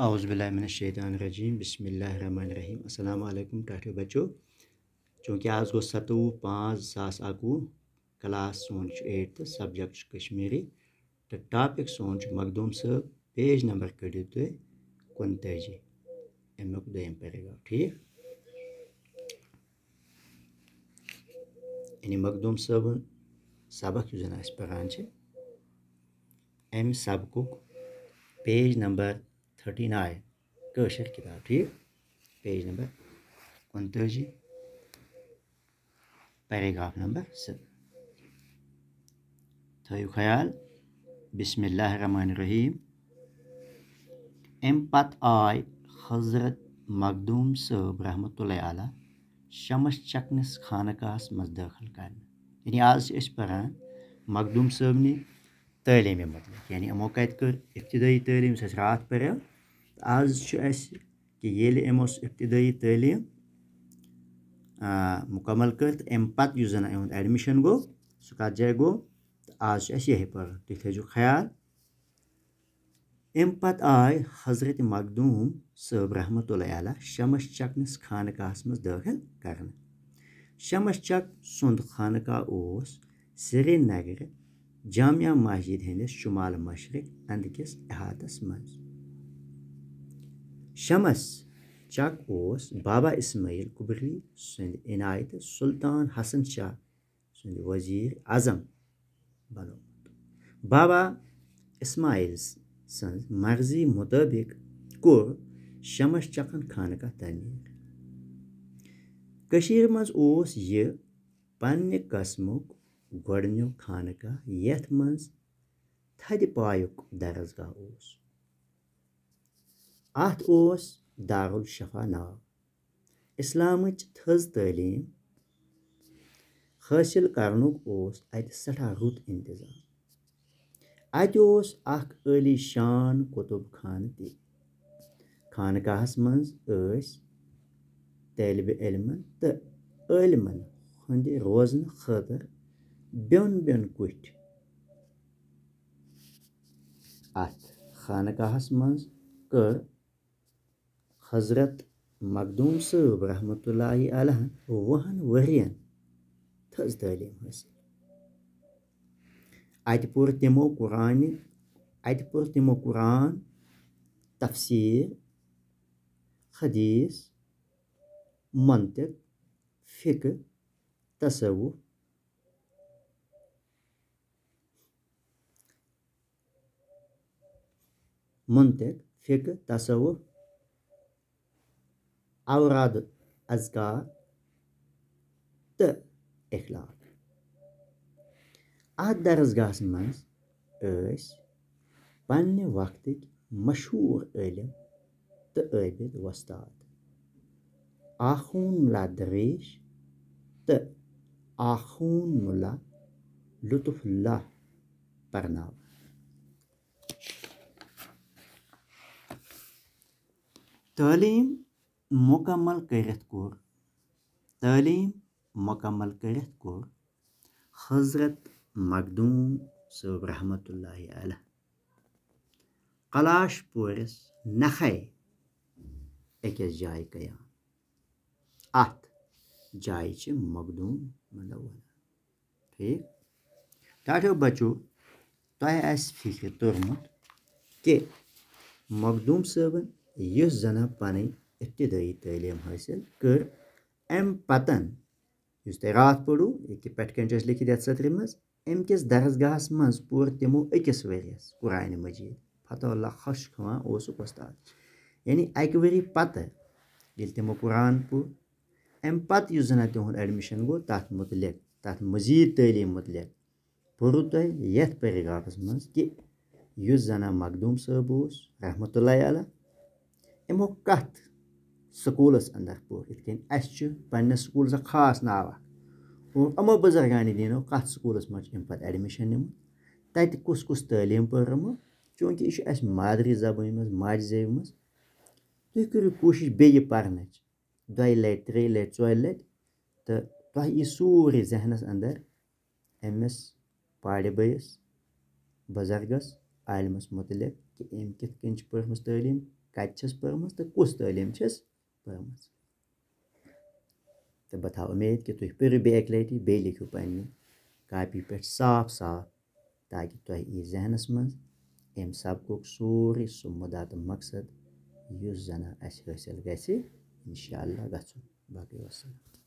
औज़ुबिल्लाहिमिनश्शैतानिर्रजीम बिस्मिल्लाहिर्रहमानिर्रहीम अस्सलाम वालेकुम टाठियो बच्चों। चूँकि आज गो 27/5/2021 क्लास सोन 8th सब्जेक्ट कश्मीरी तो टॉपिक सोन मखदूम साहब पेज नंबर कड़ियो तुम 39 अमुक दोम पैराग्राफ ठीक। यानी मखदूम साहब सबक जो पान अम सबक पेज नंबर 39 कशर किताब ठीक। पेज नंबर 39 पैराग्राफ नंबर 7 थो ख्याल बिस्मिल्लाहिर्रहमानिर्रहीम। अम पत आय हजरत मखदूम साहब रहमतुल्लाह अलैह शमस चकनस खानकास मज दाखिल कर। यानी आज पान मखदूम साहब नी तलीम मतलब यानी यमो कत कर इब्तिदाई तलीम रात पर्यो आज कि ये अमोस इब्तिदाई तलीम मुकम्मल कर अम पत एडमिशन गो सह कत जाए गो आज यही पर तुम थो ख्याल। अम पत आय हजरत मखदूम साहब रहमतुल्लाह अलैह शमस चकनस खानकास मज दाखिल कर। शमस चक सुंद खानका श्रीनगर जामिया मस्जिद हंदिस शुमाल मशरक अंदकिस अहातस मज। शमस चक बाबा इस्माइल कुबरी सुंद इनायत सुल्तान हसन शाह सुंद वजीर आजम बनोमुत। बाबा इस्माइल सं मर्जी मुताबिक कोर शमस चकन खानका तमीर। कशीर मज ये पन्ने कस्मुक गोडन्यु खानका यथ मज थद पायुक दरसगाह अत दारुल शफा नाव। इस्लामच थज तलीम हासिल करनुक अत सठा रुत इंतजाम। अत अली शान कुतुब खान ति खानकाहस मज तालिब इल्मन तो आलिमन हंद रोजन खतर बिन बिन कुठ। अत खानकाहस मज कर हजरत मखदूम साहब रहमतुल्लाहि अलैह 20 वरियन थज तलीम हासिल। अत पुर तिमो कुरान तफसीर हदीस मंतिक फिक्र तसव्वुफ औराद अज़कार तो इखलाक। अत दरसगाह मज पन्ने वक्त मशहूर आलिम तो आबिद वस्ताद आखून मुल्ला दरवेश तो आखून मुल्ला लुत्फुल्लाह परनाव। तालीम मुकम्मल करित कोर हजरत मखदूम साहब रहमतुल्लाहि अलैह कलाशपुरस नखै अकिस जाय कयाम। अत जाय मखदूम मुनव्वरा ठीक। टाठियो बच्चों तह फिक्र तोरमुत कि मखदूम साहबन युस जना पन इब्तिदाई तलीम हासिल कर अम पतन युस तह रात पढ़ू पेट कन लिखित यथ सत्र मज अमकिस दरसगाहस मज पोर तिमो अकिस वरियस कुरान मजीद फतहुल्लाह खश खान उस्ताद। यानी अक वरी पत ये तिमो कुरान पोर अम पत युस जना तिहुंद एडमिशन गो तथ मुतलिक तथ मजीद तलीम मुतलिक पढ़ू तह यथ पैराग्राफस मज कि युस जना मखदूम साहब रहमतुल्लाहि अलैह यमो कथ स्कूलस अंदर पोर इथ पन्ने स्कूल खास नाव और अमो बुजुर्गानी दीनो कथ स्कूलस मज पे एडमिशन निमुत तत कुस कुस तलीम पर्रमो चूँकि यह मादरी जबान मज माज जेब मज तुम करो कोशिश बे पर्नच 2 लट 3 लट 4 लट तो तह यी सूरी जहनस अंदर अमिस पाड़े बैस बुजुर्गस आलिमस मुतलिक कि अम कित कन पर्मस तलीम कत छस पर्मस तो कुस तालीम छस पर्मस तो बह थो उम्मीद कि तुम पर्व बे लटि बे लिखो पन्ने कापी पे साफ साफ ताकि तुह यी जहनस मज अम सबकुक सोरे सह मुदा तो मकसद युस जन अस हासिल गि इंशाअल्लाह गछुन बाकी वस्सलाम।